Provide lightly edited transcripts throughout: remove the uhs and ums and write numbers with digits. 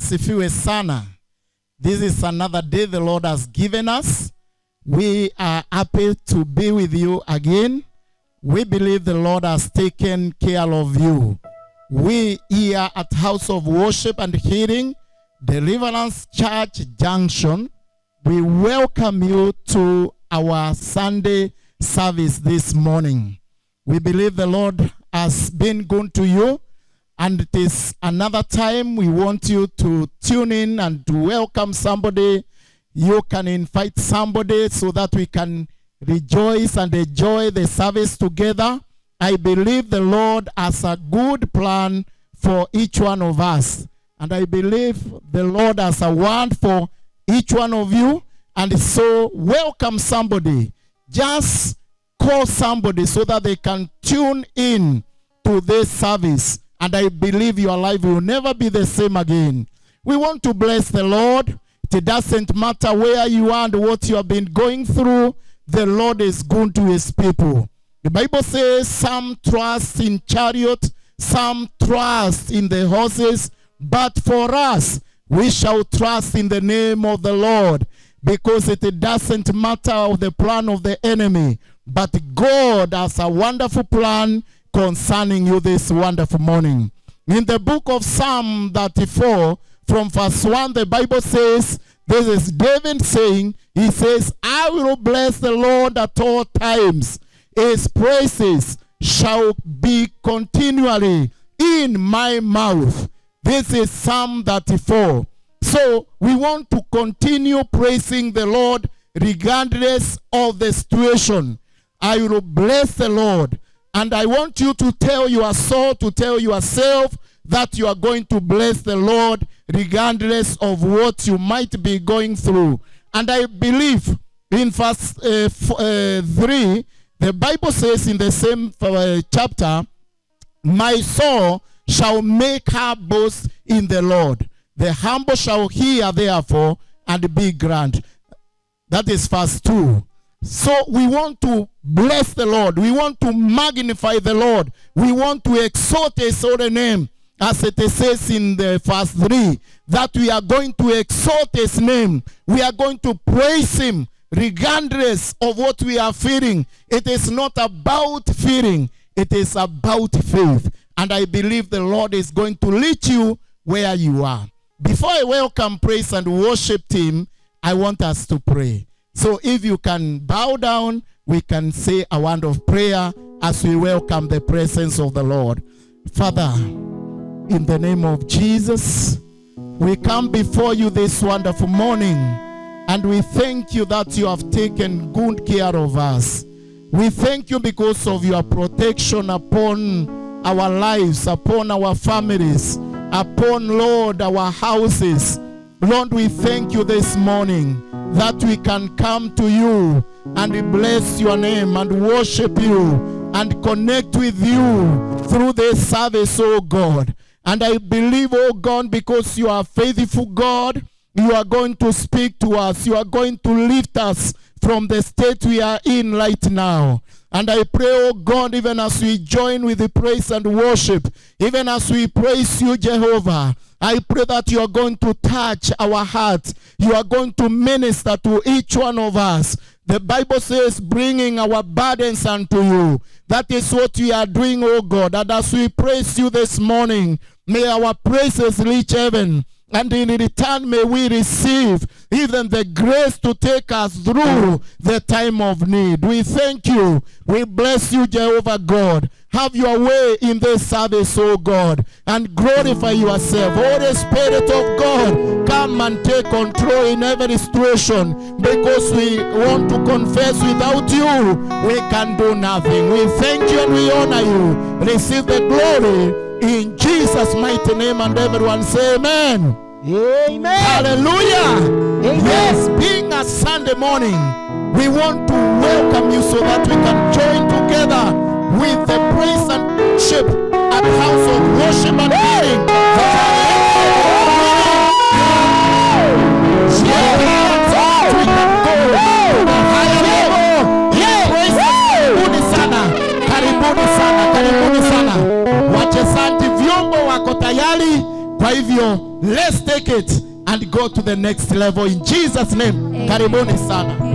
Sifiwe sana. This is another day the Lord has given us. We are happy to be with you again. We believe the Lord has taken care of you. We here at House of Worship and Healing, Deliverance Church Junction, we welcome you to our Sunday service this morning. We believe the Lord has been good to you, and it is another time we want you to tune in and to welcome somebody. You can invite somebody so that we can rejoice and enjoy the service together. I believe the Lord has a good plan for each one of us. And I believe the Lord has a word for each one of you. And so welcome somebody. Just call somebody so that they can tune in to this service. And I believe your life will never be the same again. We want to bless the Lord. It doesn't matter where you are and what you have been going through. The Lord is good to his people. The Bible says some trust in chariot, some trust in the horses, but for us, we shall trust in the name of the Lord, because it doesn't matter of the plan of the enemy, but God has a wonderful plan concerning you this wonderful morning. In the book of Psalm 34, from verse 1, the Bible says, this is David saying, he says, I will bless the Lord at all times. His praises shall be continually in my mouth. This is Psalm 34. So we want to continue praising the Lord regardless of the situation. I will bless the Lord. And I want you to tell your soul, to tell yourself that you are going to bless the Lord regardless of what you might be going through. And I believe in verse 3, the Bible says in the same chapter, my soul shall make her boast in the Lord. The humble shall hear therefore and be glad. That is verse 2. So we want to bless the Lord. We want to magnify the Lord. We want to exalt his holy name. As it says in the verse 3, that we are going to exalt his name. We are going to praise him regardless of what we are feeling. It is not about feeling. It is about faith. And I believe the Lord is going to lead you where you are. Before I welcome praise and worship team, I want us to pray. So if you can bow down, we can say a word of prayer as we welcome the presence of the Lord. Father, in the name of Jesus, we come before you this wonderful morning, and we thank you that you have taken good care of us. We thank you because of your protection upon our lives, upon our families, upon, Lord, our houses. Lord, we thank you this morning that we can come to you and bless your name and worship you and connect with you through this service, oh God. And I believe, oh God, because you are faithful God, you are going to speak to us. You are going to lift us from the state we are in right now. And I pray, oh God, even as we join with the praise and worship, even as we praise you, Jehovah, I pray that you are going to touch our hearts. You are going to minister to each one of us. The Bible says, bringing our burdens unto you. That is what we are doing, oh God. And as we praise you this morning, may our praises reach heaven. And in return, may we receive even the grace to take us through the time of need. We thank you. We bless you, Jehovah God. Have your way in this service, oh God, and glorify yourself. Holy Spirit of God, come and take control in every situation, because we want to confess without you, we can do nothing. We thank you and we honor you. Receive the glory in Jesus' mighty name, and everyone say amen. Amen. Hallelujah. Amen. Yes, being a Sunday morning, we want to welcome you so that we can join together with the praise and worship at House of Worship and Healing. Karibuni sana. Wachezaji vyombo wako tayari Kwa hivyo, let's take it and go to the next level in Jesus name. Karibuni sana.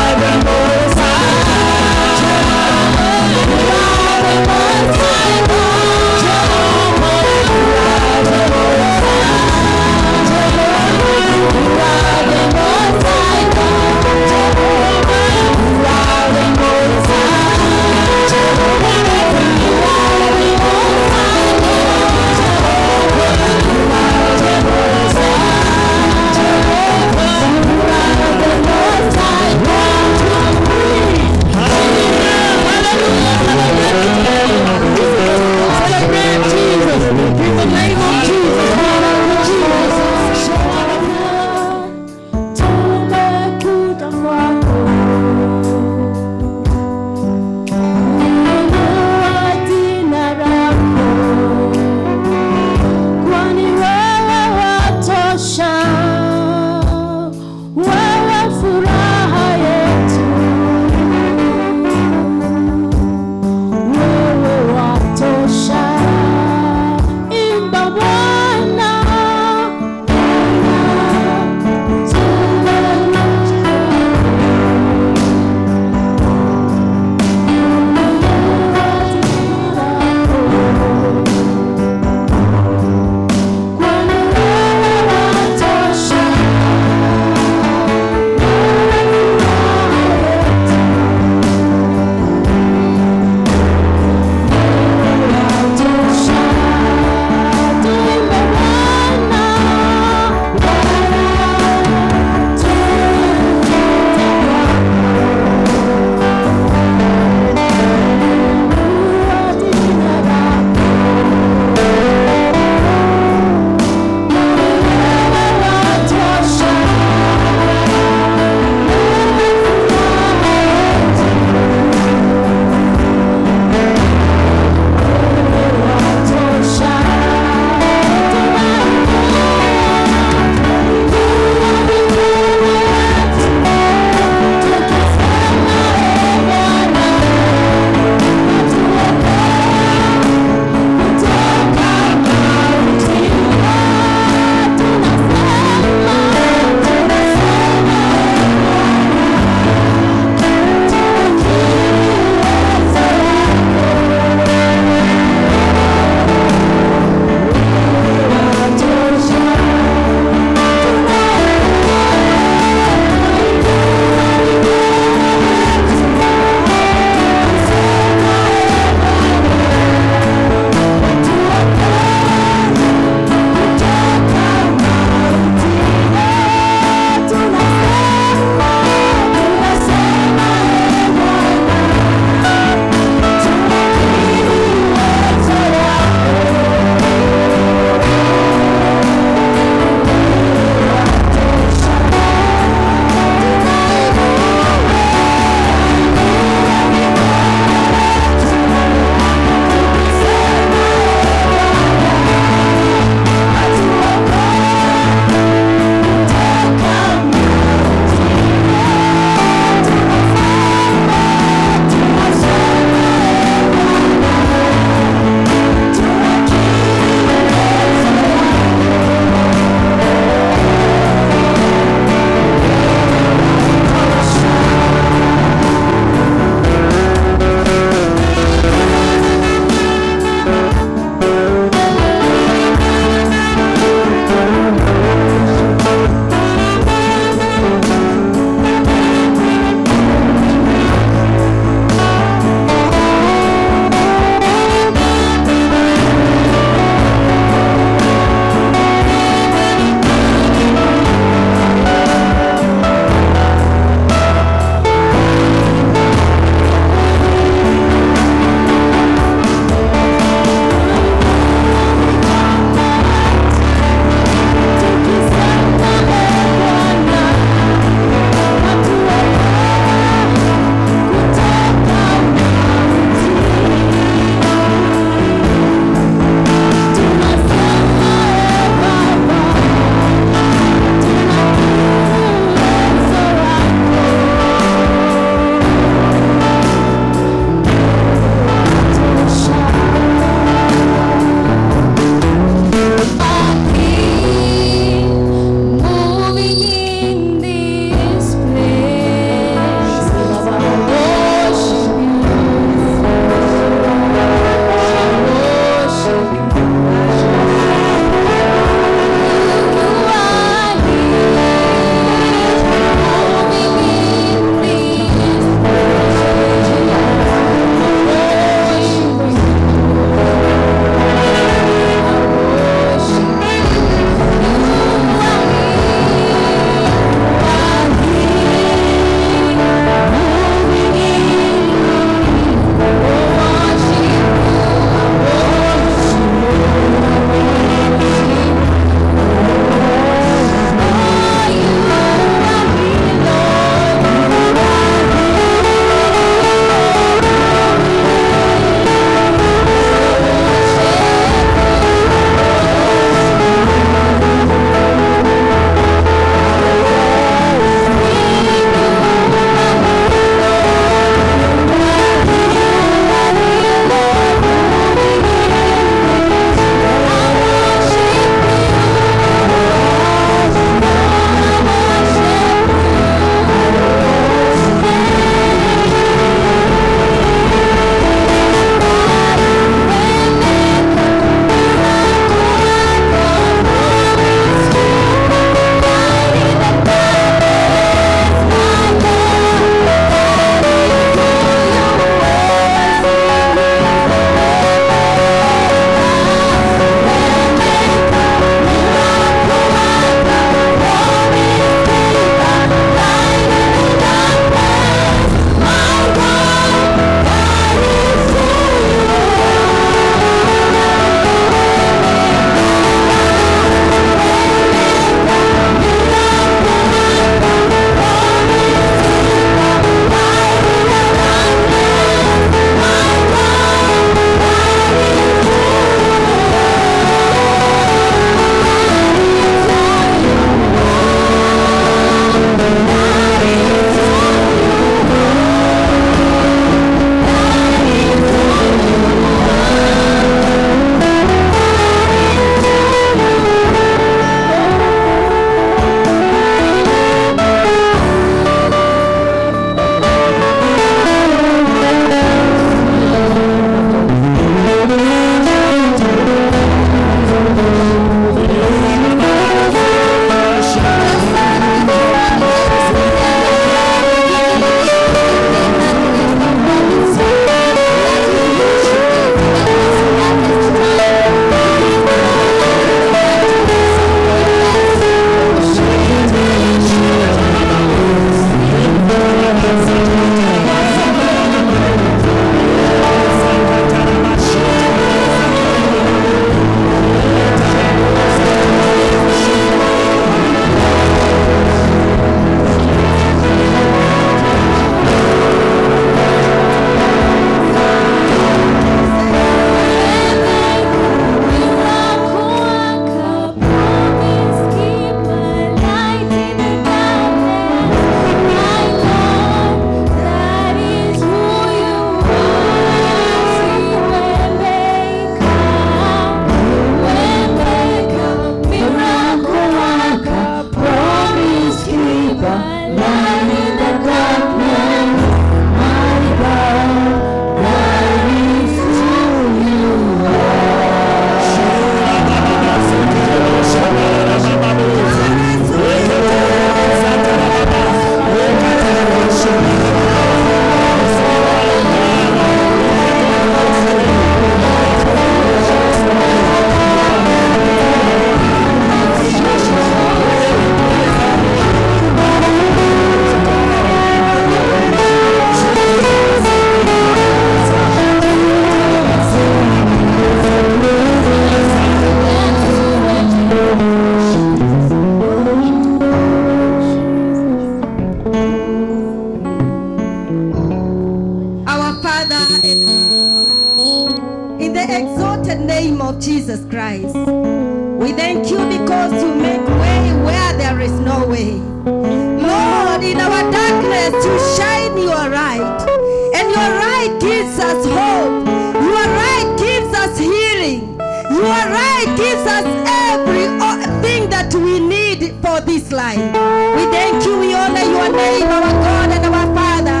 mighty name of Jesus Christ. We thank you because you make way where there is no way. Lord, in our darkness you shine your light, and your light gives us hope. Your light gives us healing. Your light gives us everything that we need for this life. We thank you, we honor your name, our God and our Father,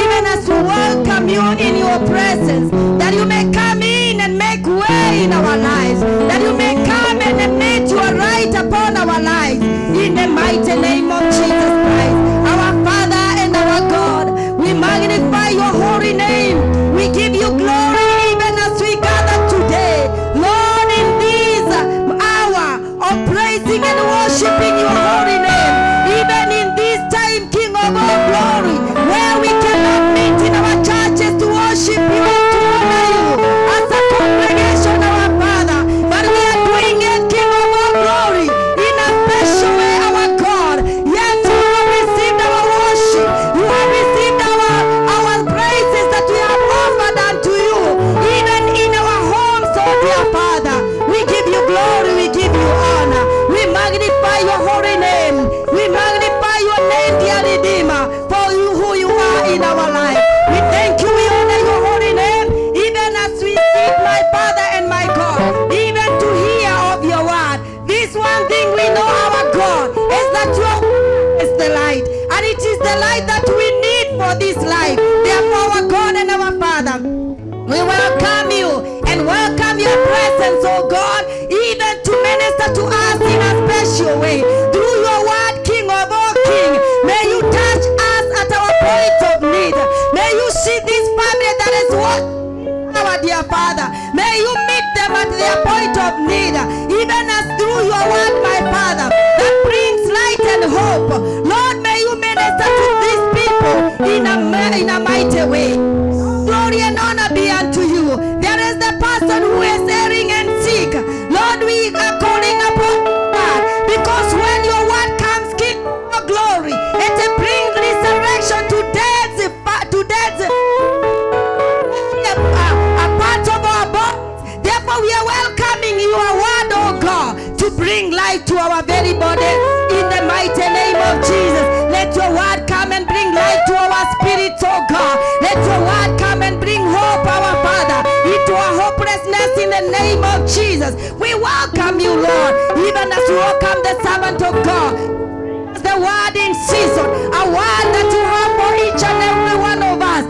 even as we welcome you in your presence, that you may come in and make way in our lives, that you may come and emit your right upon our lives, in the mighty name of Jesus Christ. Our Father and our God, we magnify your holy name. We give you glory even as we gather today, Lord, in this hour of praising and worshiping your holy name, even in this time, King of all glory, where we cannot meet in our churches to worship you and to honor you as a congregation, our Father, but we are doing it, King of all glory, in a special way, our God. Yet you have received our worship, you have received our praises that we have offered unto you, even in our homes, oh dear Father. We give you glory, we give you honor, we magnify your holy name, we magnify your name, dear Redeemer, for you who you are in our life. We thank you, we honor your holy name, even as we seek, my Father and my God, even to hear of your word. This one thing we know, our God, is that your word is the light, and it is the light that we need for this life. Therefore, our God and our Father, we welcome you and welcome your presence, oh God, even to minister to us in a special way. Through your word, King of all kings, may you touch us at our point of need. May you see this family that is watching, our dear Father. May you meet them at their point of need, even as through your word, my Father, that brings light and hope. Lord, may you minister to these people in a mighty way. Glory and honor be unto you. There is the person who is erring and sick. Lord, we are calling upon God, because when your word comes, King of glory, it brings resurrection to death, a part of our bodies. Therefore, we are welcoming your word, oh God, to bring life to our very body, in the mighty name of Jesus. Let your word come and bring life to our spirits, oh God. Let your word come and bring hope, our Father, into our hopelessness, in the name of Jesus. We welcome you, Lord, even as we welcome the servant of God. The word in season, a word that you have for each and every one of us,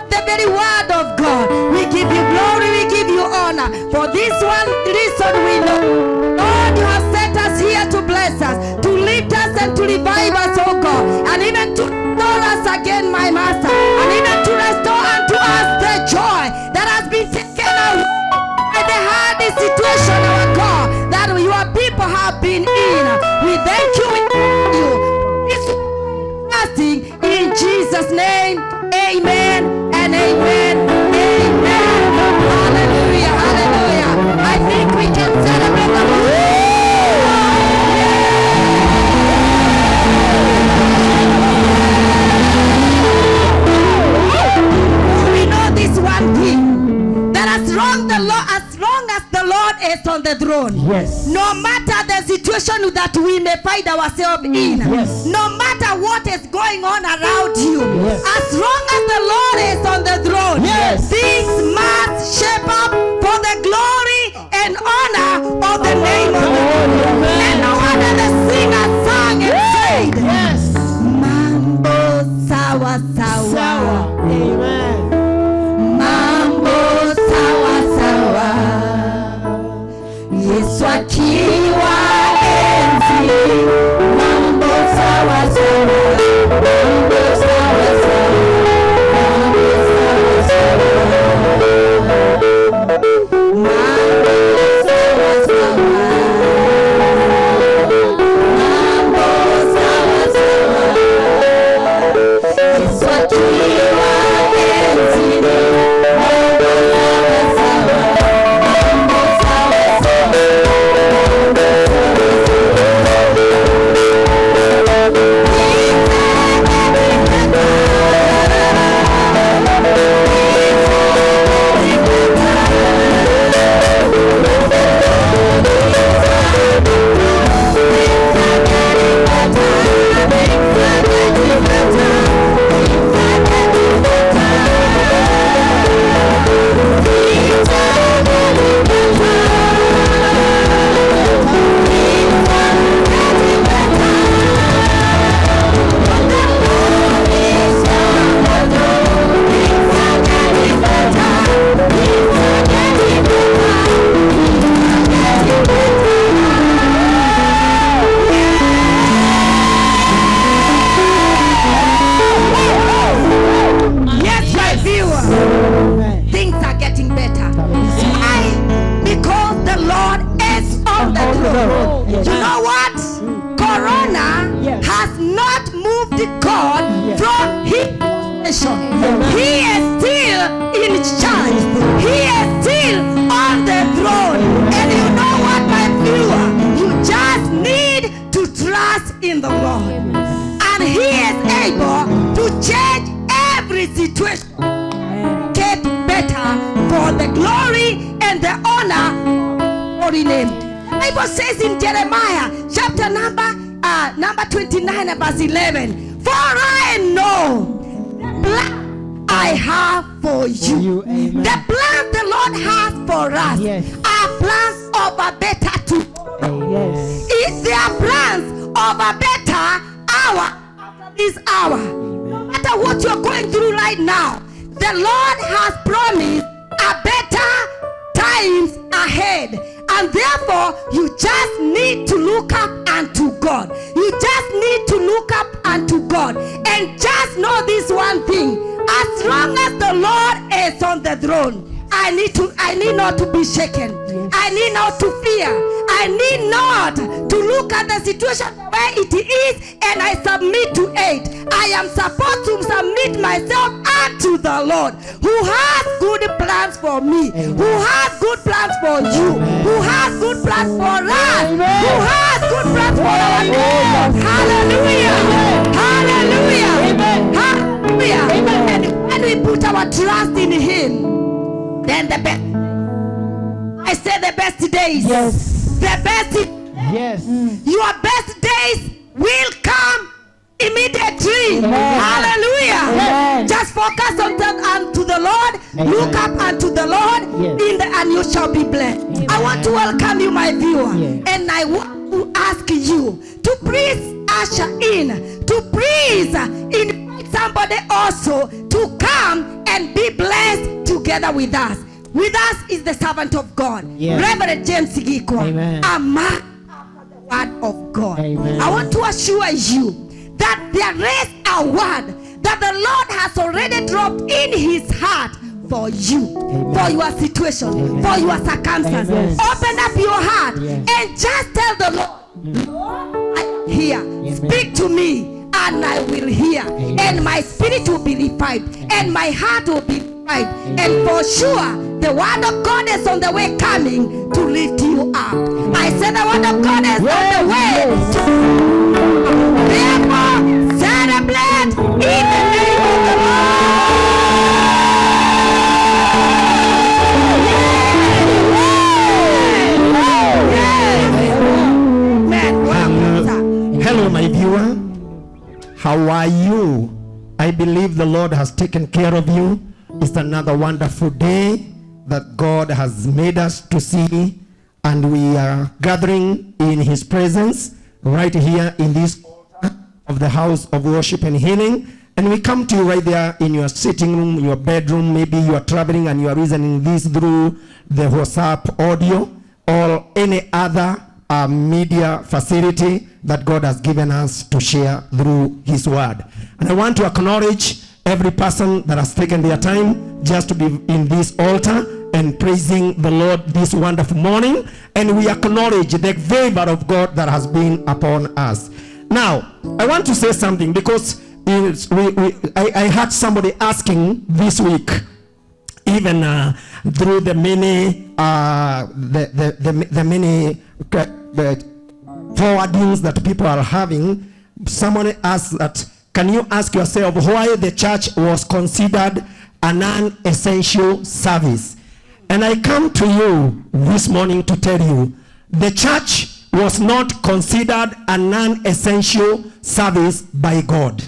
the very word of God. We give you glory, we give you honor. For this one reason we know, Lord, you have set us here to bless us, to lift us and to revive us, oh God, and even to restore us again, my Master, and even to restore unto us the joy that has been taken away by the hardest situation, our God, that your people have been in. We thank you, we thank you. This fasting in Jesus' name, amen and amen, amen. Hallelujah, hallelujah. I think we can celebrate the Lord. We know this one thing, that as long as the Lord is on the throne, Yes. no matter the situation that we may find ourselves in, Yes. no matter what is going on around you, Yes. as long as the Lord is on the throne, Yes. things must shape up for the glory and honor of the name of the Lord. And no wonder the singer sang and said, Yes. Mambo sawa sawa, Sawa. Amen. Mambo sawa sawa, Yesu akiwa enzi, mambo sawa sawa, mambo sawa sawa, mambo sawa sawa, mambo sawa sawa, mambo sawa sawa, Yesu akiwa enzi, mambo sawa sawa, mambo sawa sawa. situation. He is still in charge. He is still on the throne. And you know what, my viewer? You just need to trust in the Lord. And He is able to change every situation. Get better for the glory and the honor of His name. The Bible says in Jeremiah chapter number 29 and verse 11, for I know the plan I have for you. The plan the Lord has for us are plans of a better tomorrow. If there are plans of a better hour after this hour, no matter what you're going through right now, the Lord has promised a better times ahead. And therefore, you just need to look up unto God. You just need to look up unto God. And just know this one thing. As long as the Lord is on the throne, I need not to be shaken. I need not to fear. I need not to look at the situation where it is and I submit to it. I am supposed to submit myself unto the Lord, who has good plans for me, who has good plans for you, who has good plans for us, who has good plans for our neighbors. Hallelujah! Hallelujah! Hallelujah! And when we put our trust in Him, then the best, I say the best days, the best, your best days will come immediately. Hallelujah. Just focus on unto the Lord. Look up unto the Lord, and you shall be blessed. I want to welcome you, my viewer, and I want to ask you to please usher in, to please invite somebody also to come and be blessed together with us. With us is the servant of God, Reverend James Gikwa, a man after the word of God. I want to assure you that there is a word that the Lord has already dropped in His heart for you, for your situation, for your circumstances. Open up your heart and just tell the Lord, Lord, I am here. Speak to me and I will hear. And my spirit will be revived and my heart will be revived. And for sure, the word of God is on the way coming to lift you up. I said the word of God is on the way to therefore celebrate in the name of the Lord. Hello, my viewer. How are you? I believe the Lord has taken care of you. It's another wonderful day that God has made us to see, and we are gathering in His presence right here in this altar of the house of worship and healing. And we come to you right there in your sitting room, your bedroom. Maybe you are traveling and you are listening this through the WhatsApp audio or any other media facility that God has given us to share through His word. And I want to acknowledge every person that has taken their time just to be in this altar and praising the Lord this wonderful morning. And we acknowledge the favor of God that has been upon us. Now, I want to say something because I had somebody asking this week, even through the many forwardings that people are having. Someone asked that, can you ask yourself why the church was considered a non-essential service? And I come to you this morning to tell you, the church was not considered a non-essential service by God.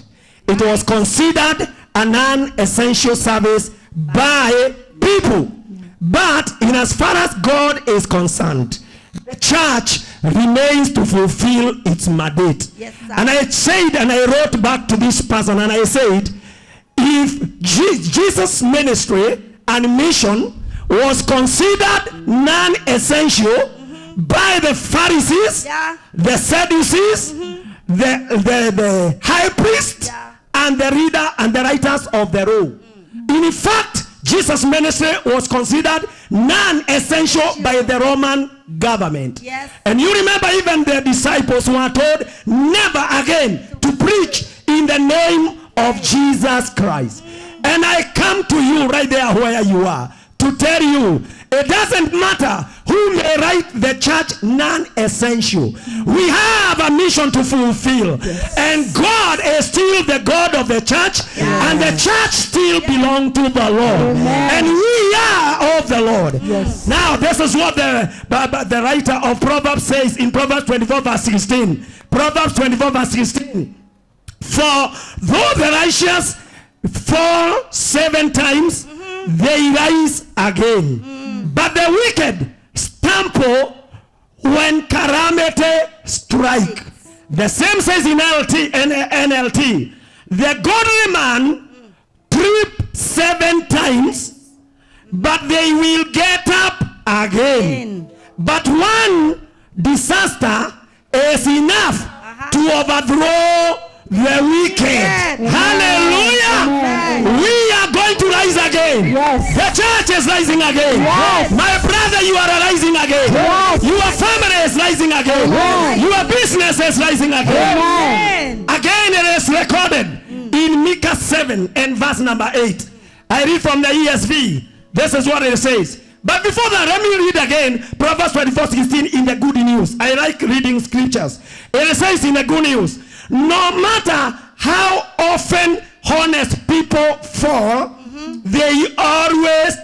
It was considered a non-essential service by people. But in as far as God is concerned, the church remains to fulfill its mandate. And I said, and I wrote back to this person, and I said, if Jesus' ministry and mission was considered non-essential by the Pharisees, the Sadducees, the high priest, and the reader and the writers of the law. In fact, Jesus' ministry was considered non-essential by the Roman government. And you remember even the disciples were told never again to preach in the name of Jesus Christ. And I come to you right there where you are to tell you, it doesn't matter who may write the church non-essential. We have a mission to fulfill. Yes. And God is still the God of the church. Yes. And the church still belongs to the Lord. Amen. And we are of the Lord. Yes. Now, this is what the writer of Proverbs says in Proverbs 24 verse 16. Proverbs 24 verse 16. For though the righteous fall 7 times, they rise again. But the wicked stumble when calamity strike. The same says in NLT. The godly man trip 7 times, but they will get up again. But one disaster is enough to overthrow the wicked. Hallelujah. We are going to rise again. Yes. The church is rising again. Yes. My brother, you are rising again. Yes. Your family is rising again. Yes. Your business is rising again. Yes. Again, it is recorded in Micah 7 and verse number 8. I read from the ESV. This is what it says. But before that, let me read again Proverbs 24:16 in the good news. I like reading scriptures. It says in the good news, no matter how often honest people fall, they always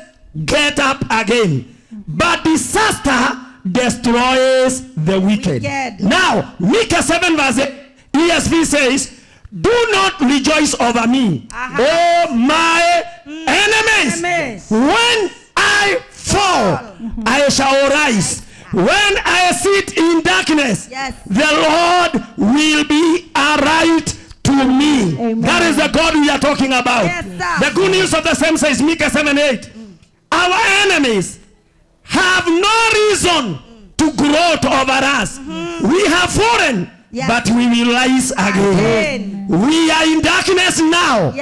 get up again. But disaster destroys the wicked. Now, Micah 7 verse 8, ESV says, do not rejoice over me, oh my enemies. When I fall, I shall rise. When I sit in darkness, the Lord will be a light to me. Amen. That is the God we are talking about. Yes, the good news of the same says, Micah 7:8. Our enemies have no reason to gloat over us. We have fallen, but we will rise again. We are in darkness now,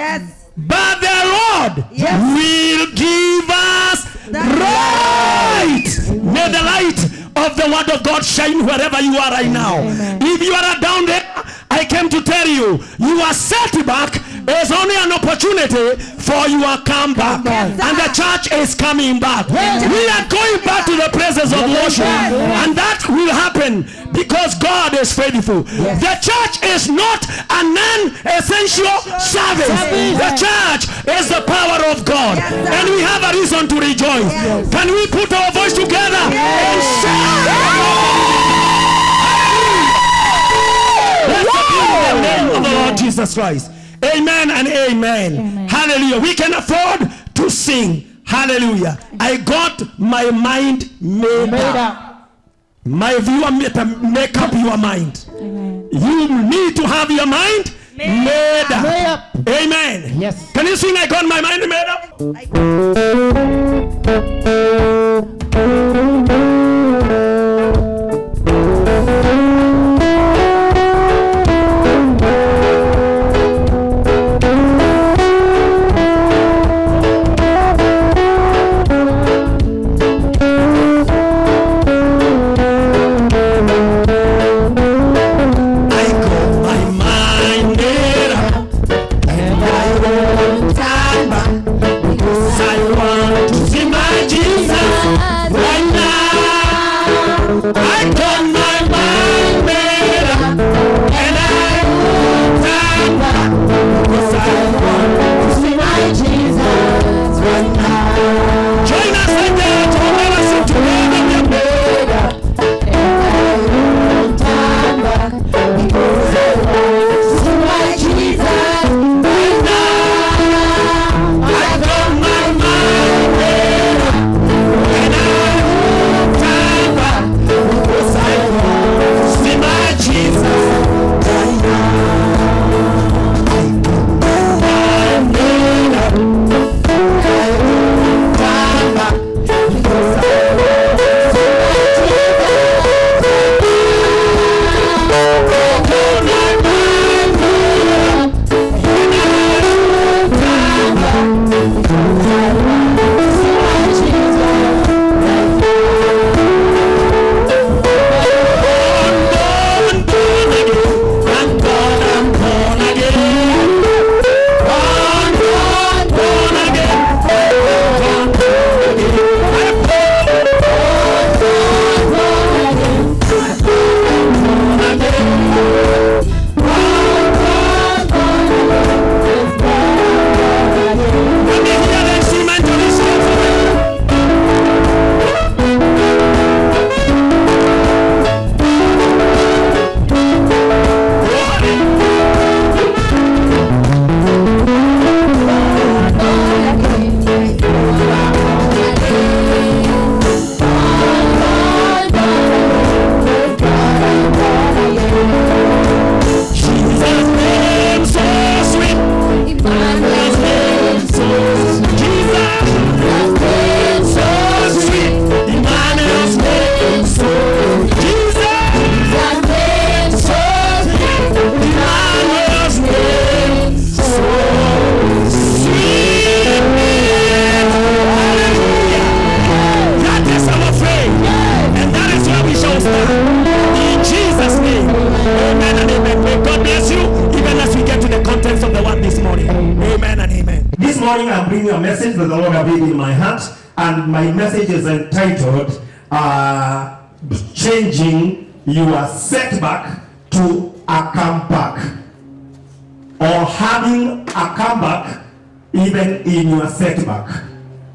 but the Lord will give us light. May the light of the word of God shine wherever you are right now. Amen. If you are down there, I came to tell you, your setback is only an opportunity for your comeback. Yes, and the church is coming back. Yes. We are going back to the presence of worship. Yes. And that will happen because God is faithful. Yes. The church is not a non-essential service. The church is the power of God. Yes, and we have a reason to rejoice. Yes. Can we put our voice together and shout? Let's in the name of the Lord Jesus Christ. Amen and amen. Amen. Hallelujah. We can afford to sing. Hallelujah. I got my mind made up. My viewer, make up your mind. Amen. You need to have your mind made up. Amen. Yes. Can you sing I got my mind made up? I want to see my Jesus. morning I'm bringing a message that the Lord has laid in my heart, and my message is entitled Changing Your Setback to a Comeback, or having a comeback even in your setback.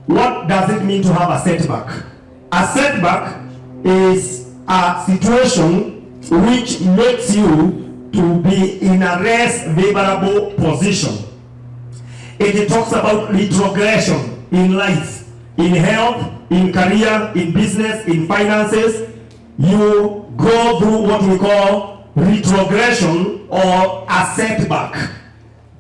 What does it mean to have a setback? A setback is a situation which makes you to be in a less favorable position. It talks about retrogression in life, in health, in career, in business, in finances. You go through what we call retrogression or a setback.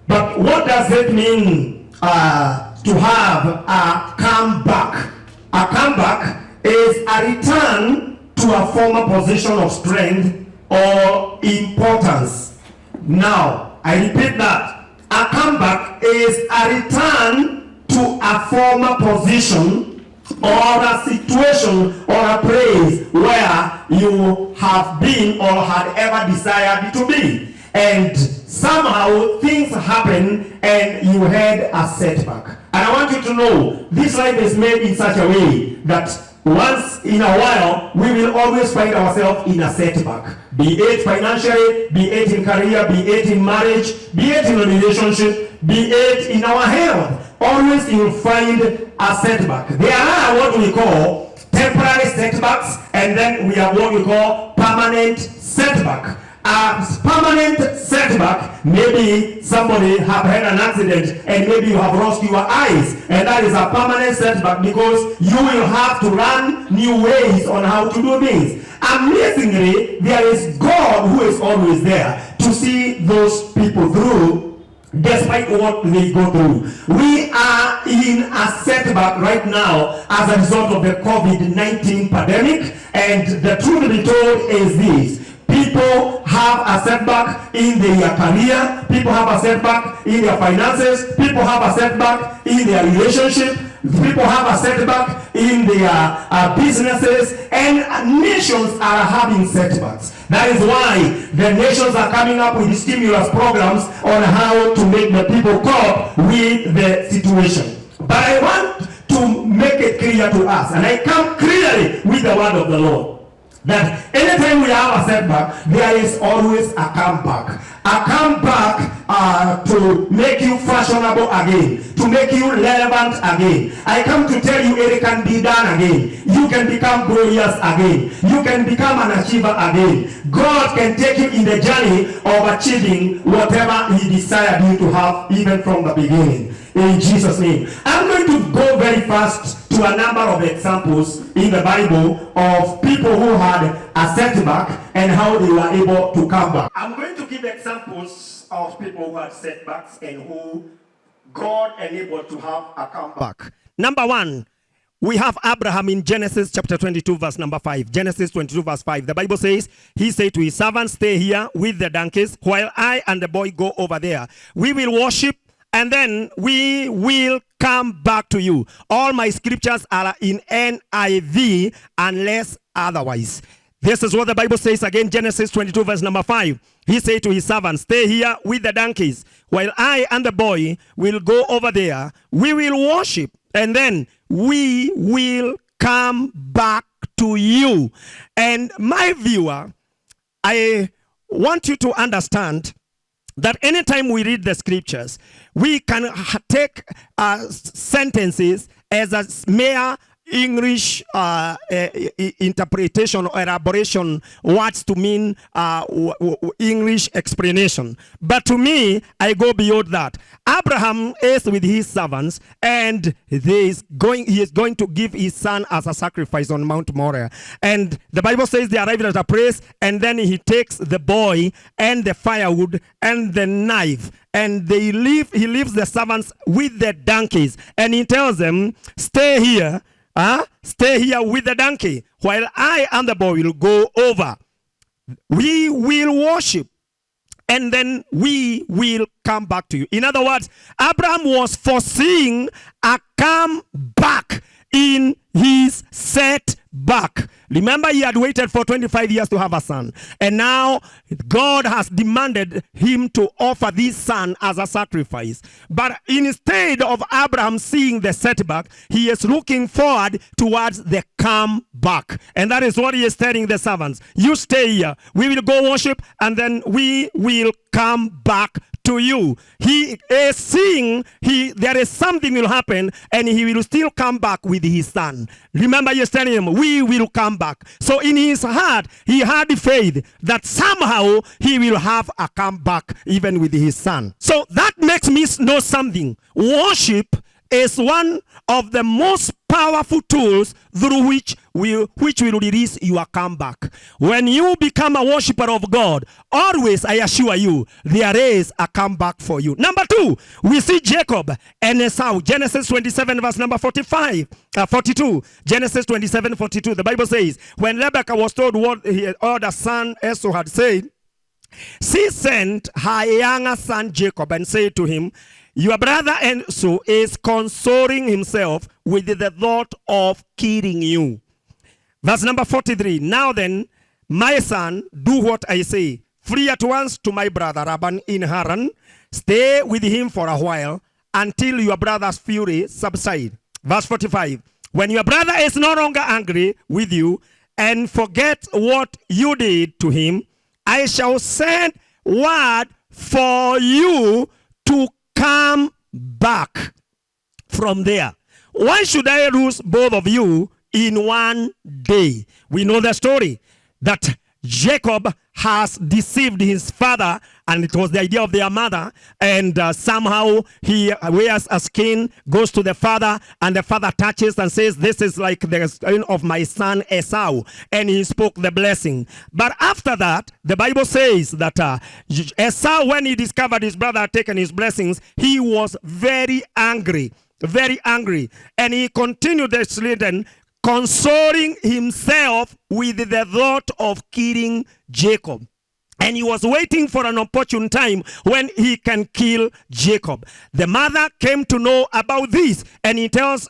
But what does it mean to have a comeback? A comeback is a return to a former position of strength or importance. Now, I repeat that. A comeback is a return to a former position or a situation or a place where you have been or had ever desired to be. And somehow things happen and you had a setback. And I want you to know, this life is made in such a way that once in a while, we will always find ourselves in a setback. Be it financially, be it in career, be it in marriage, be it in a relationship, be it in our health. Always you will find a setback. There are what we call temporary setbacks, and then we have what we call permanent setback. A permanent setback, maybe somebody have had an accident and maybe you have lost your eyes, and that is a permanent setback because you will have to learn new ways on how to do things. Amazingly, there is God who is always there to see those people through despite what they go through. We are in a setback right now as a result of the COVID-19 pandemic, and the truth be told is this: people have a setback in their career, people have a setback in their finances, people have a setback in their relationship, people have a setback in their businesses, and nations are having setbacks. That is why the nations are coming up with stimulus programs on how to make the people cope with the situation. But I want to make it clear to us, and I come clearly with the word of the Lord, that anytime we have a setback, there is always a comeback. A comeback to make you fashionable again, to make you relevant again. I come to tell you it can be done again. You can become glorious again. You can become an achiever again. God can take you in the journey of achieving whatever He desired you to have even from the beginning. In Jesus' name. I'm going to go very fast to a number of examples in the Bible of people who had a setback and how they were able to come back. I'm going to give examples of people who had setbacks and who God enabled to have a comeback. Number one, we have Abraham in Genesis chapter 22 verse number 5. Genesis 22 verse 5. The Bible says, he said to his servants, stay here with the donkeys while I and the boy go over there. We will worship and then we will come back to you. All my scriptures are in NIV unless otherwise. This is what the Bible says again, Genesis 22 verse number 5. He said to his servants, stay here with the donkeys while I and the boy will go over there. We will worship and then we will come back to you. And my viewer, I want you to understand that anytime we read the scriptures, we can take sentences as a mere English interpretation or elaboration, words to mean English explanation. But to me, I go beyond that. Abraham is with his servants, and he is going to give his son as a sacrifice on Mount Moriah. And the Bible says they arrived at a place, and then he takes the boy and the firewood and the knife, and he leaves the servants with the donkeys, and he tells them, stay here. Stay here with the donkey while I and the boy will go over. We will worship and then we will come back to you. In other words, Abraham was foreseeing a comeback in his setback. Remember, he had waited for 25 years to have a son. And now God has demanded him to offer this son as a sacrifice. But instead of Abraham seeing the setback, he is looking forward towards the comeback. And that is what he is telling the servants. You stay here. We will go worship, and then we will come back to you. He is seeing there is something will happen, and he will still come back with his son. Remember, you're telling him, we will come back. So in his heart, he had the faith that somehow he will have a comeback even with his son. So that makes me know something. Worship is one of the most powerful tools through which will release your comeback. When you become a worshiper of God, always, I assure you, there is a comeback for you. Number 2, we see Jacob and Esau. Genesis 27 verse number 42. Genesis 27, 42. The Bible says, when Rebekah was told what her other son Esau had said, she sent her younger son Jacob and said to him, your brother Esau is consoling himself with the thought of killing you. Verse number 43. Now then, my son, do what I say. Flee at once to my brother Laban in Haran. Stay with him for a while until your brother's fury subside. Verse 45. When your brother is no longer angry with you and forget what you did to him, I shall send word for you to come back from there. Why should I lose both of you in one day? We know the story that Jacob has deceived his father, and it was the idea of their mother, and somehow he wears a skin, goes to the father, and the father touches and says, this is like the skin of my son Esau, and he spoke the blessing. But after that, the Bible says that Esau, when he discovered his brother had taken his blessings, he was very angry, and he continued the slidden, consoling himself with the thought of killing Jacob. And he was waiting for an opportune time when he can kill Jacob. The mother came to know about this, and he tells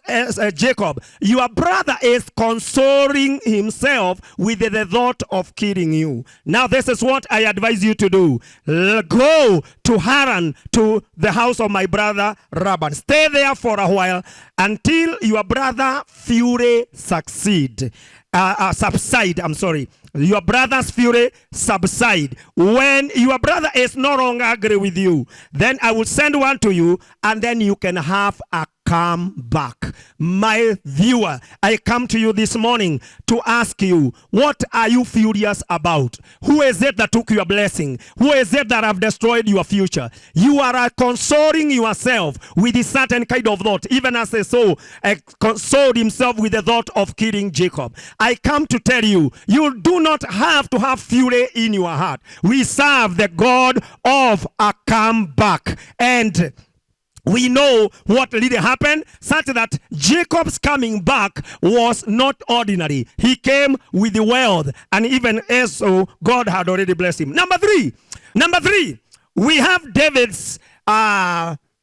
Jacob, your brother is consoling himself with the thought of killing you. Now this is what I advise you to do. Go to Haran, to the house of my brother Laban. Stay there for a while until your brother fury subside. Your brother's fury subside. When your brother is no longer angry with you, then I will send one to you, and then you can have a come back. My viewer, I come to you this morning to ask you, what are you furious about? Who is it that took your blessing? Who is it that have destroyed your future? You are consoling yourself with a certain kind of thought, even as Esau consoled himself with the thought of killing Jacob. I come to tell you, you do not have to have fury in your heart. We serve the God of a comeback, and we know what really happened, such that Jacob's coming back was not ordinary. He came with the wealth, and even Esau, God had already blessed him. Number three, we have David's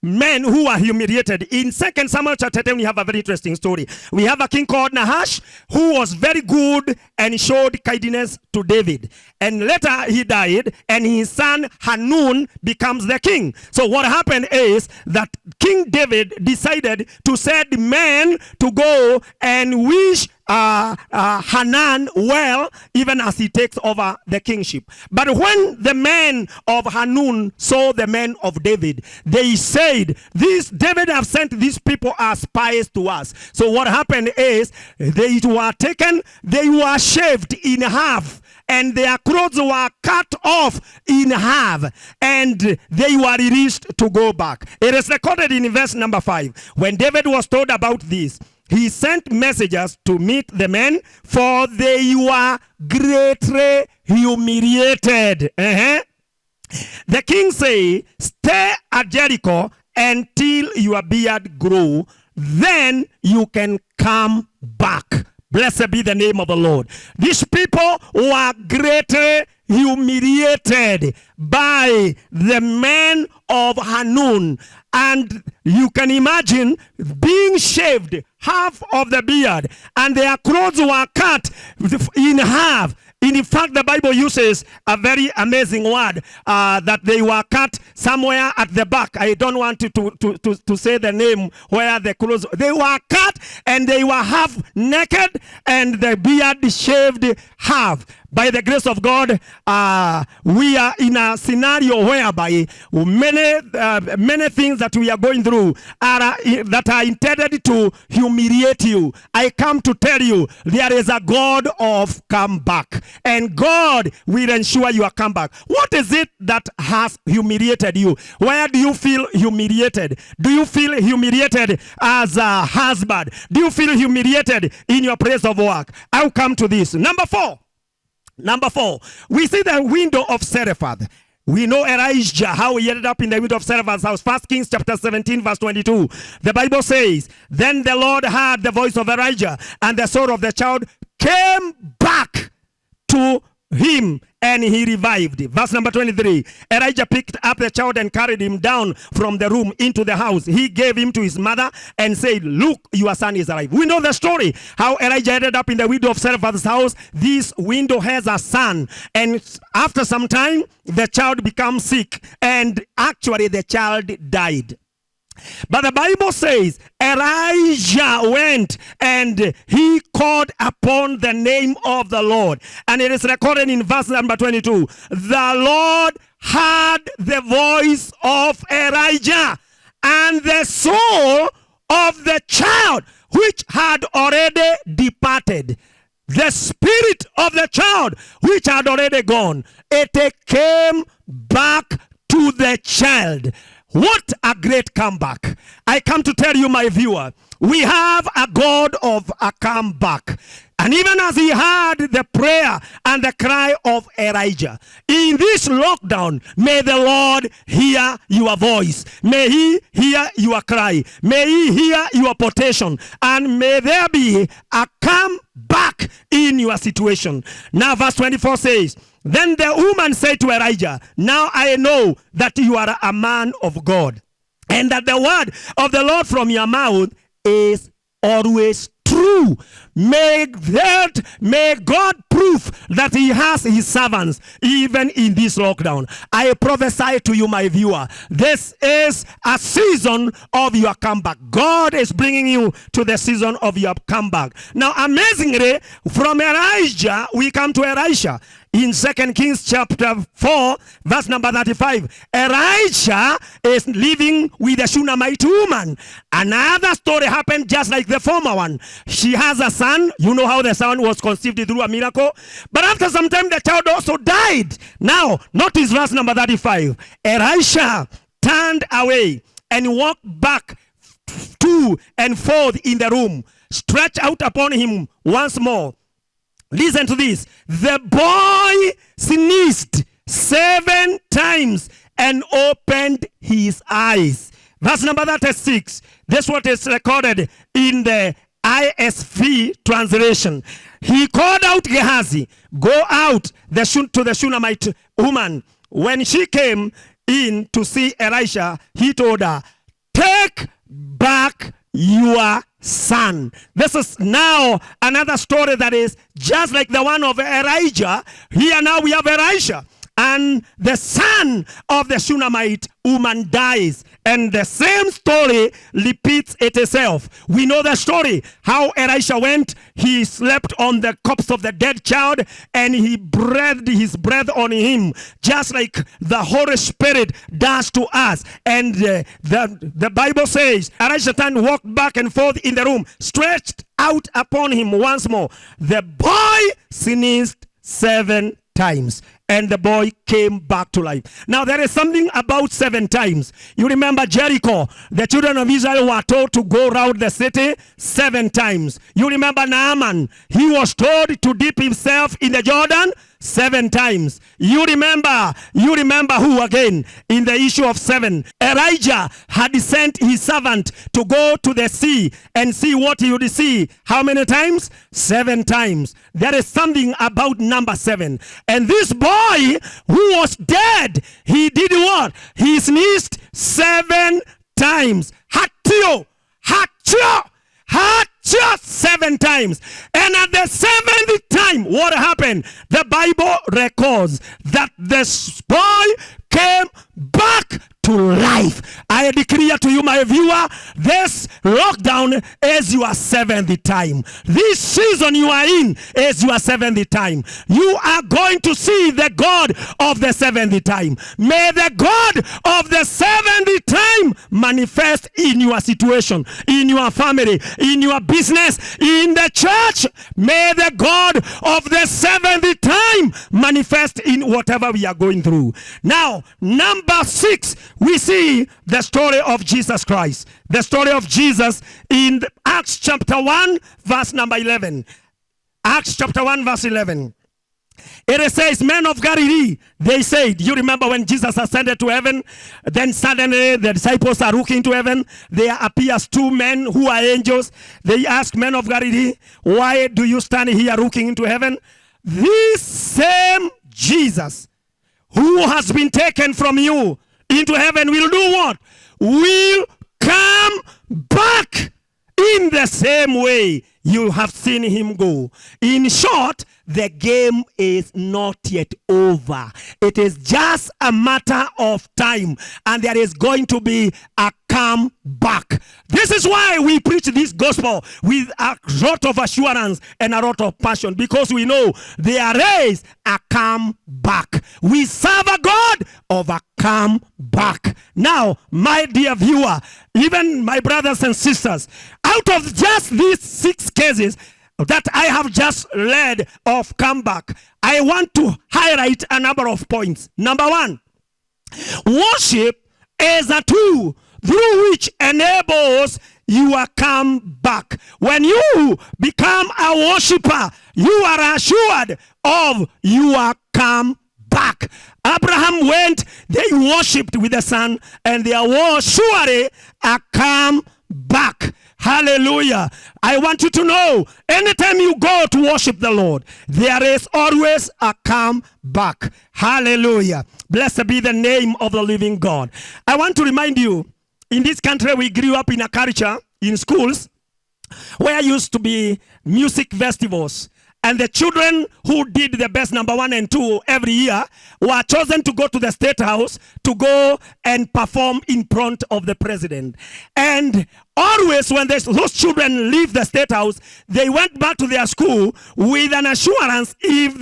men who are humiliated. In 2 Samuel chapter 10, we have a very interesting story. We have a king called Nahash who was very good and showed kindness to David. And later he died, and his son Hanun becomes the king. So what happened is that King David decided to send men to go and wish Hanan well, even as he takes over the kingship. But when the men of Hanun saw the men of David, they said, "This David have sent these people as spies to us." So what happened is they were taken, they were shaved in half, and their clothes were cut off in half, and they were released to go back. It is recorded in verse number 5. When David was told about this, he sent messengers to meet the men, for they were greatly humiliated. The king said, "Stay at Jericho until your beard grow, then you can come back." Blessed be the name of the Lord. These people were greatly humiliated by the men of Hanun. And you can imagine being shaved half of the beard, and their clothes were cut in half. In fact, the Bible uses a very amazing word that they were cut somewhere at the back. I don't want to say the name where the clothes. They were cut and they were half naked and the beard shaved half. By the grace of God, we are in a scenario whereby many things that we are going through that are intended to humiliate you. I come to tell you, there is a God of comeback, and God will ensure your comeback. What is it that has humiliated you? Where do you feel humiliated? Do you feel humiliated as a husband? Do you feel humiliated in your place of work? I'll come to this. Number four, we see the window of Zarephath. We know Elijah, how he ended up in the window of Zarephath's house. 1 Kings chapter 17, verse 22. The Bible says, then the Lord heard the voice of Elijah, and the soul of the child came back to him, and he revived. Verse number 23. Elijah picked up the child and carried him down from the room into the house. He gave him to his mother and said, look, your son is alive. We know the story, how Elijah ended up in the window of Zarephath's house. This window has a son, and after some time, the child becomes sick, and actually the child died. But the Bible says Elijah went and he called upon the name of the Lord. And it is recorded in verse number 22. The Lord heard the voice of Elijah, and the soul of the child which had already departed, the spirit of the child which had already gone, it came back to the child. What a great comeback. I come to tell you, my viewer, we have a God of a comeback. And even as he heard the prayer and the cry of Elijah, in this lockdown, may the Lord hear your voice. May he hear your cry. May he hear your petition. And may there be a comeback in your situation. Now verse 24 says, then the woman said to Elijah, now I know that you are a man of God, and that the word of the Lord from your mouth is always true. May God prove that he has his servants even in this lockdown. I prophesy to you, my viewer, this is a season of your comeback. God is bringing you to the season of your comeback. Now, amazingly, from Elijah, we come to Elisha. In 2 Kings chapter 4, verse number 35, Elijah is living with a Shunammite woman. Another story happened just like the former one. She has a son. You know how the son was conceived through a miracle. But after some time, the child also died. Now, notice verse number 35. Elisha turned away and walked back to and forth in the room, stretched out upon him once more. Listen to this. The boy sneezed 7 times and opened his eyes. Verse number 36. This is what is recorded in the ISV translation. He called out Gehazi, go out to the Shunammite woman. When she came in to see Elisha, he told her, take back your son. This is now another story that is just like the one of Elijah. Here now we have Elisha, and the son of the Shunammite woman dies, and the same story repeats itself. We know the story, how Elisha went, he slept on the corpse of the dead child, and he breathed his breath on him, just like the Holy Spirit does to us. And the Bible says, Elisha turned, walked back and forth in the room, stretched out upon him once more. The boy sneezed 7 times, and the boy came back to life. Now, there is something about 7 times. You remember Jericho. The children of Israel were told to go around the city 7 times. You remember Naaman. He was told to dip himself in the Jordan 7 times. You remember who again in the issue of 7? Elijah had sent his servant to go to the sea and see what he would see. How many times? 7 times. There is something about number 7. And this boy who was dead, he did what? He sneezed 7 times. Hatio, hatio, hatio. just 7 times. And at the 7th time, what happened? The Bible records that the boy came back to life. I declare to you, my viewer, this lockdown is your 7th time. This season you are in is your 7th time. You are going to see the God of the 7th time. May the God of the 7th time manifest in your situation, in your family, in your business, in the church. May the God of the 7th time manifest in whatever we are going through. Now, number 6, we see the story of Jesus Christ. The story of Jesus in Acts chapter 1, verse number 11. Acts chapter 1, verse 11. It says, men of Galilee, they said, you remember when Jesus ascended to heaven, then suddenly the disciples are looking to heaven. There appears 2 men who are angels. They ask, men of Galilee, why do you stand here looking into heaven? This same Jesus who has been taken from you into heaven will do what? Will come back in the same way you have seen him go. In short, the game is not yet over. It is just a matter of time, and there is going to be a comeback. This is why we preach this gospel with a lot of assurance and a lot of passion, because we know there is a comeback. We serve a God of a comeback. Now, my dear viewer, even my brothers and sisters, out of just these 6 cases that I have just led of comeback, I want to highlight a number of points. Number 1, worship is a tool through which enables your comeback. When you become a worshiper, you are assured of your comeback. Abraham went, they worshipped with the sun, and there was surely a comeback. Hallelujah. I want you to know, anytime you go to worship the Lord, there is always a comeback. Hallelujah. Blessed be the name of the living God. I want to remind you, in this country, we grew up in a culture, in schools, where used to be music festivals. And the children who did the best number 1 and 2 every year were chosen to go to the State House to go and perform in front of the president. And always when those children leave the State House, they went back to their school with an assurance, if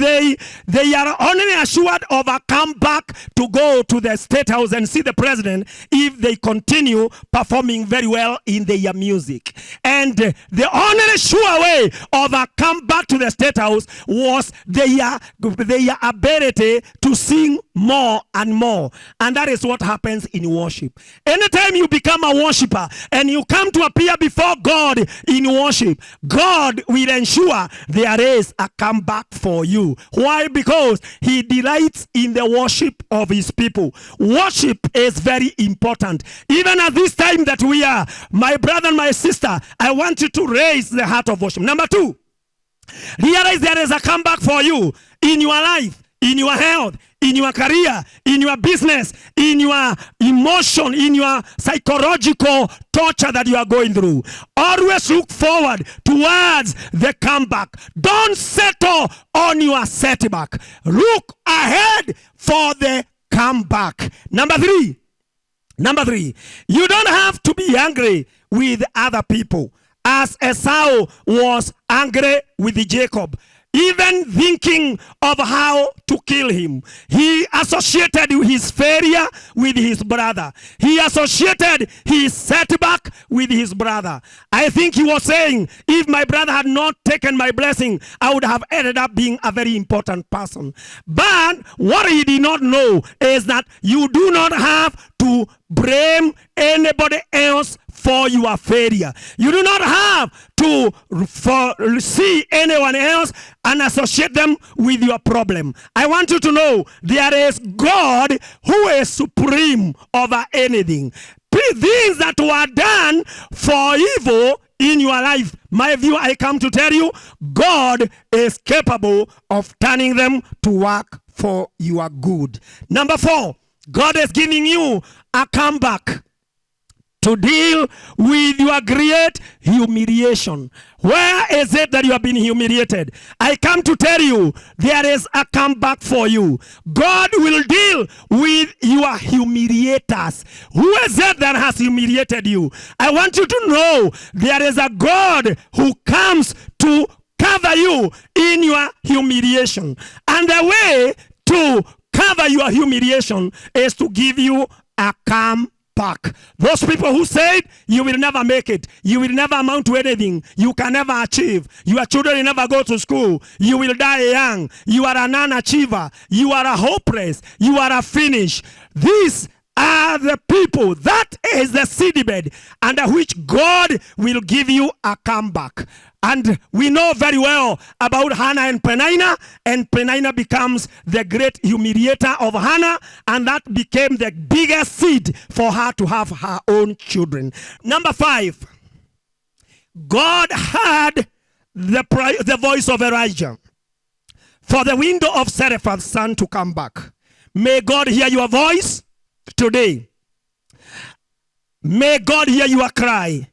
they are only assured of a comeback to go to the State House and see the president, if they continue performing very well in their music. And the only sure way of a comeback to the State House was their ability to sing more and more. And that is what happens in worship. Anytime you become a worshiper and you come to appear before God in worship, God will ensure there is a comeback for you. Why? Because he delights in the worship of his people. Worship is very important. Even at this time that we are, my brother and my sister, I want you to raise the heart of worship. Number 2, realize there is a comeback for you in your life, in your health, in your career, in your business, in your emotion, in your psychological torture that you are going through. Always look forward towards the comeback. Don't settle on your setback. Look ahead for the comeback. Number 3, you don't have to be angry with other people, as Esau was angry with Jacob, even thinking of how to kill him. He associated his failure with his brother. He associated his setback with his brother. I think he was saying, if my brother had not taken my blessing, I would have ended up being a very important person. But what he did not know is that you do not have to blame anybody else for your failure. You do not have to see anyone else and associate them with your problem. I want you to know there is God who is supreme over anything. Things that were done for evil in your life, my view, I come to tell you, God is capable of turning them to work for your good. Number 4, God is giving you a comeback to deal with your great humiliation. Where is it that you have been humiliated? I come to tell you, there is a comeback for you. God will deal with your humiliators. Who is it that has humiliated you? I want you to know there is a God who comes to cover you in your humiliation. And the way to cover your humiliation is to give you a comeback. Those people who said you will never make it, you will never amount to anything, you can never achieve, your children will never go to school, you will die young, you are a non-achiever, you are a hopeless, you are a finish. These are the people, that is the seedbed under which God will give you a comeback. And we know very well about Hannah and Peninnah becomes the great humiliator of Hannah, and that became the biggest seed for her to have her own children. Number 5, God heard the voice of Elijah for the window of Zarephath's son to come back. May God hear your voice today. May God hear your cry.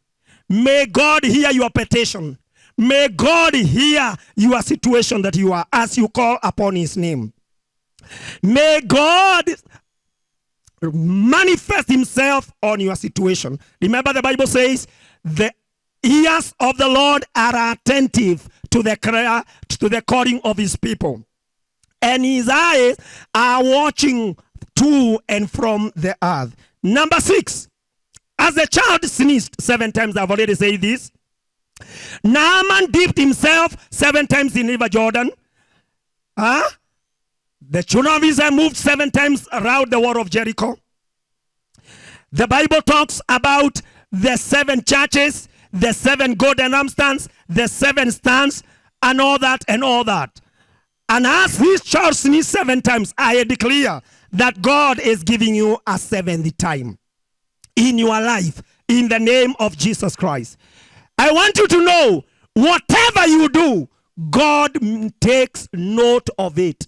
May God hear your petition. May God hear your situation that you are as you call upon his name. May God manifest himself on your situation. Remember, the Bible says the ears of the Lord are attentive to the prayer, to the calling of his people, and his eyes are watching to and from the earth. Number 6, as the child sneezed 7 times, I've already said this. Naaman dipped himself 7 times in River Jordan. The children of Israel moved 7 times around the wall of Jericho. The Bible talks about the 7 churches, the 7 golden lampstands, the 7 stands, and all that and all that. And as this child sneezed 7 times, I declare that God is giving you a 7th time in your life in the name of Jesus Christ. I want you to know, whatever you do, God takes note of it.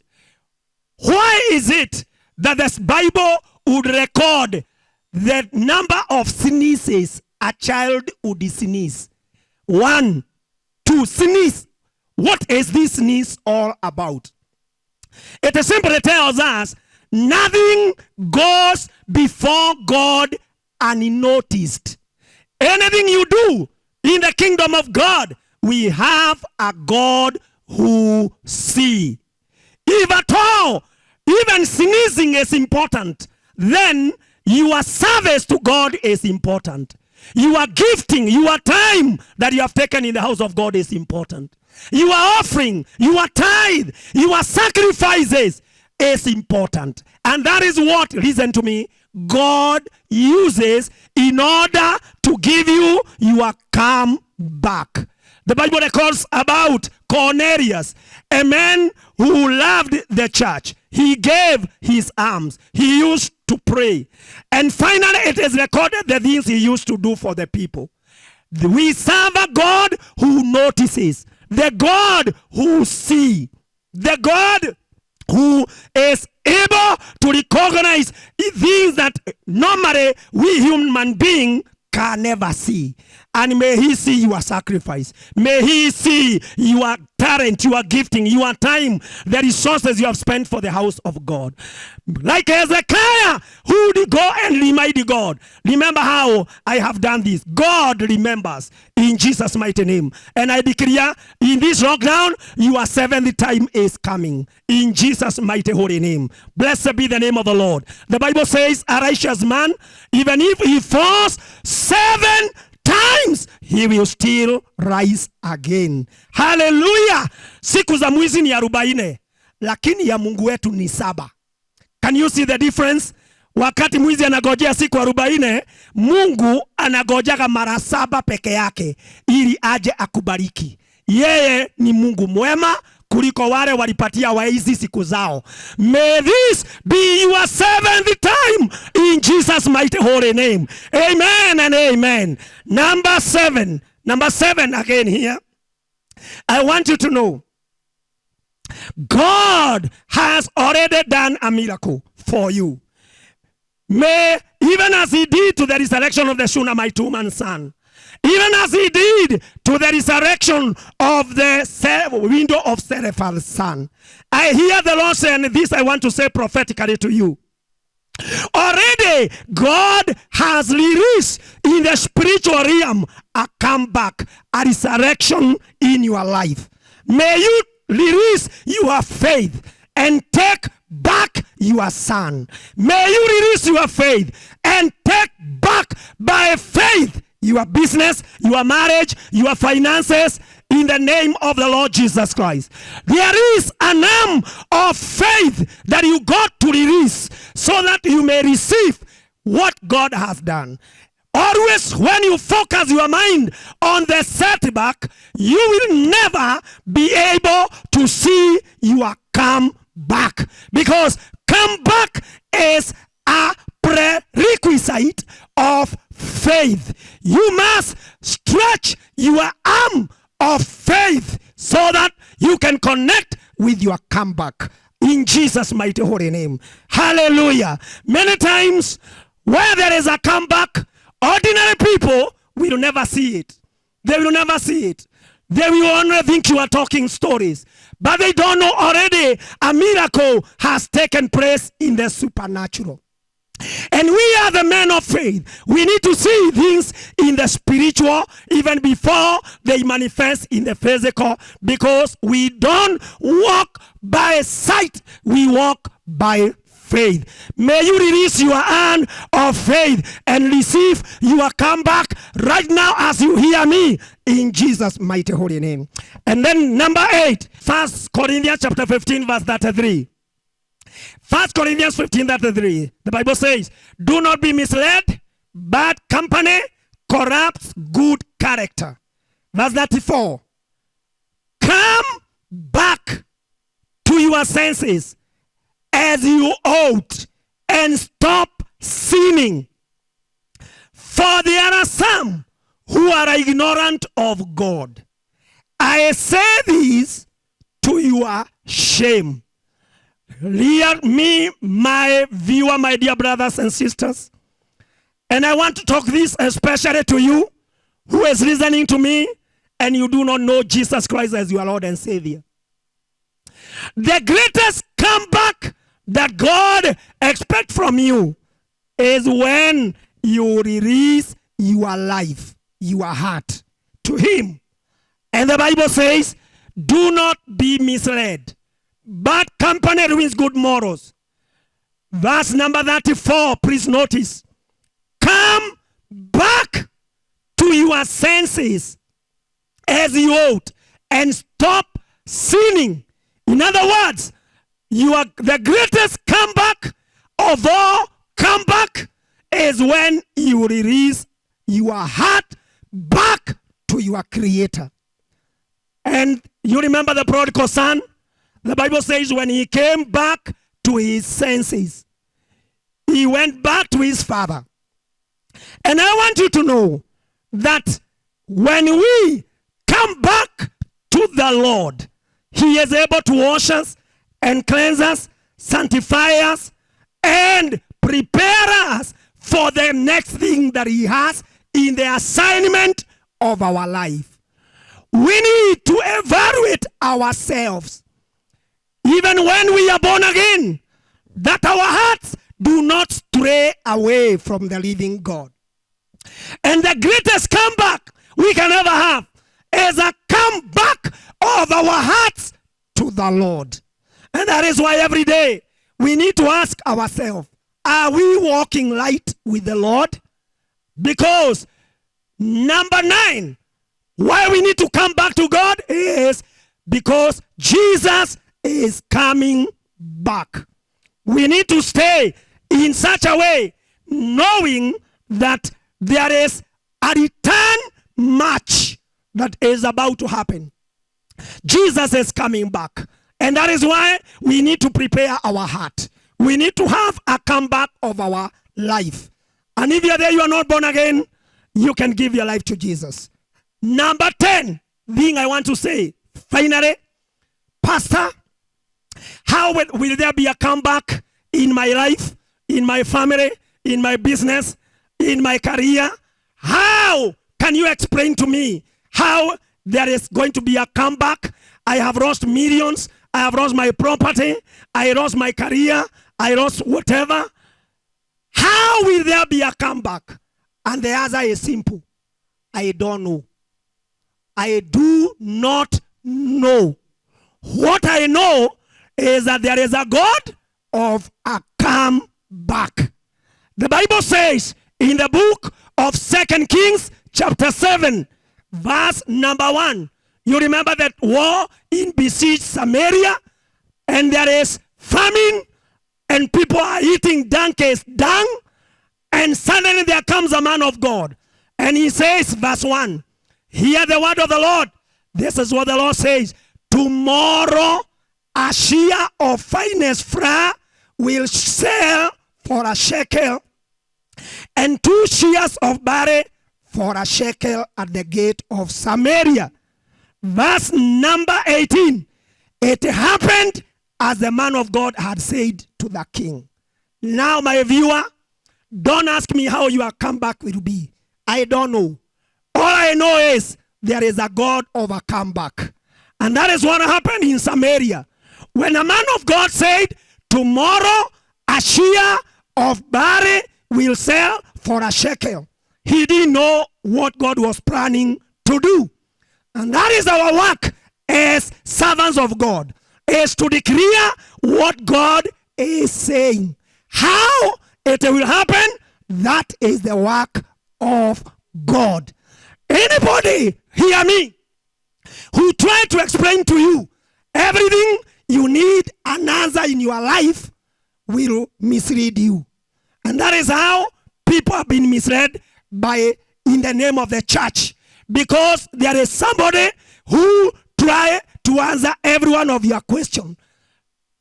Why is it that the Bible would record the number of sneezes a child would sneeze? 1, 2, sneeze. What is this sneeze all about? It simply tells us nothing goes before God unnoticed. Anything you do in the kingdom of God, we have a God who sees. If at all, even sneezing is important, then your service to God is important. Your gifting, your time that you have taken in the house of God is important. Your offering, your tithe, your sacrifices is important. And that is what, listen to me, God uses in order to give you your comeback. The Bible records about Cornelius, a man who loved the church. He gave his alms. He used to pray. And finally, it is recorded the things he used to do for the people. We serve a God who notices, the God who sees, the God who is able to recognize things that normally we human beings can never see. And may he see your sacrifice. May he see your talent, your gifting, your time, the resources you have spent for the house of God. Like Hezekiah, who did go and remind God, remember how I have done this. God remembers in Jesus' mighty name. And I declare in this lockdown, your 7th time is coming. In Jesus' mighty holy name. Blessed be the name of the Lord. The Bible says a righteous man, even if he falls 7 times, he will still rise again. Hallelujah. Siku za mwizi ni 40, lakini ya Mungu wetu ni 7. Can you see the difference? Wakati mwizi anagojea siku 40, Mungu anagojaga mara 7 peke yake ili aje akubariki. Yeye ni Mungu mwema kuliko wale walipatia waizi siku zao. May this be your 7th time in Jesus' mighty holy name. Amen and amen. Number 7 again here. I want you to know, God has already done a miracle for you. may, even as he did to the resurrection of the Shunammite woman's son, even as he did to the resurrection of the window of Zarephath's son, I hear the Lord say, and this I want to say prophetically to you. Already God has released in the spiritual realm a comeback, a resurrection in your life. May you release your faith and take back your son. May you release your faith and take back by faith your business, your marriage, your finances, in the name of the Lord Jesus Christ. There is an arm of faith that you got to release so that you may receive what God has done. Always when you focus your mind on the setback, you will never be able to see your comeback, because comeback is a prerequisite of faith. You must stretch your arm of faith so that you can connect with your comeback in Jesus' mighty holy name. Hallelujah. Many times where there is a comeback, ordinary people will never see it. They will never see it. They will only think you are talking stories, but they don't know already a miracle has taken place in the supernatural. And we are the men of faith. We need to see things in the spiritual even before they manifest in the physical, because we don't walk by sight, we walk by faith. May you release your hand of faith and receive your comeback right now as you hear me in Jesus' mighty holy name. And then number 8, 1 Corinthians chapter 15 verse 33. 1 Corinthians 15:33, the Bible says, do not be misled, bad company corrupts good character. Verse 34, come back to your senses as you ought and stop sinning. For there are some who are ignorant of God. I say this to your shame. Hear me, my viewer, my dear brothers and sisters. And I want to talk this especially to you who is listening to me and you do not know Jesus Christ as your Lord and Savior. The greatest comeback that God expects from you is when you release your life, your heart to Him. And the Bible says, do not be misled. Bad company ruins good morals. Verse number 34, please notice. Come back to your senses as you ought and stop sinning. In other words, the greatest comeback of all comeback is when you release your heart back to your Creator. And you remember the prodigal son? The Bible says when he came back to his senses, he went back to his father. And I want you to know that when we come back to the Lord, He is able to wash us and cleanse us, sanctify us, and prepare us for the next thing that He has in the assignment of our life. We need to evaluate ourselves, even when we are born again, that our hearts do not stray away from the living God. And the greatest comeback we can ever have is a comeback of our hearts to the Lord. And that is why every day we need to ask ourselves, are we walking right with the Lord? Because number 9, why we need to come back to God is because Jesus is coming back. We need to stay in such a way knowing that there is a return match that is about to happen. Jesus is coming back, and that is why we need to prepare our heart. We need to have a comeback of our life. And if you're there, you are not born again, you can give your life to Jesus. Number 10 thing I want to say, finally, Pastor, how will there be a comeback in my life, in my family, in my business, in my career. How can you explain to me how there is going to be a comeback? I have lost millions. I have lost my property. I lost my career. I lost whatever. How will there be a comeback? And the answer is simple. I don't know. I do not know. What I know is that there is a God of a comeback. The Bible says in the book of 2 Kings chapter 7, verse number 1. You remember that war in besieged Samaria, and there is famine, and people are eating donkeys' dung, and suddenly there comes a man of God, and he says, verse 1, hear the word of the Lord. This is what the Lord says. Tomorrow a shear of finest flour will sell for a shekel, and 2 shears of barley for a shekel at the gate of Samaria. Verse number 18. It happened as the man of God had said to the king. Now, my viewer, don't ask me how your comeback will be. I don't know. All I know is there is a God of a comeback. And that is what happened in Samaria. When a man of God said, tomorrow a shear of barley will sell for a shekel, he didn't know what God was planning to do. And that is our work as servants of God, is to declare what God is saying. How it will happen, that is the work of God. Anybody hear me who try to explain to you everything you need an answer in your life will mislead you. And that is how people have been misled by in the name of the church. Because there is somebody who try to answer every one of your questions.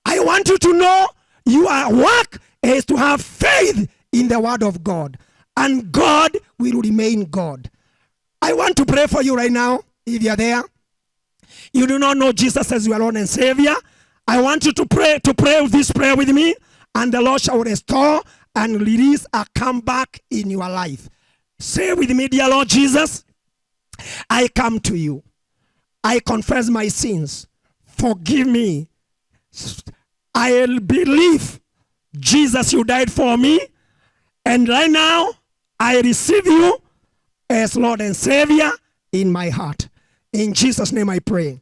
I want you to know your work is to have faith in the word of God. And God will remain God. I want to pray for you right now. If you're there, you do not know Jesus as your Lord and Savior, I want you to pray this prayer with me, and the Lord shall restore and release a comeback in your life. Say with me, dear Lord Jesus, I come to you. I confess my sins. Forgive me. I believe, Jesus, you died for me. And right now, I receive you as Lord and Savior in my heart. In Jesus' name I pray.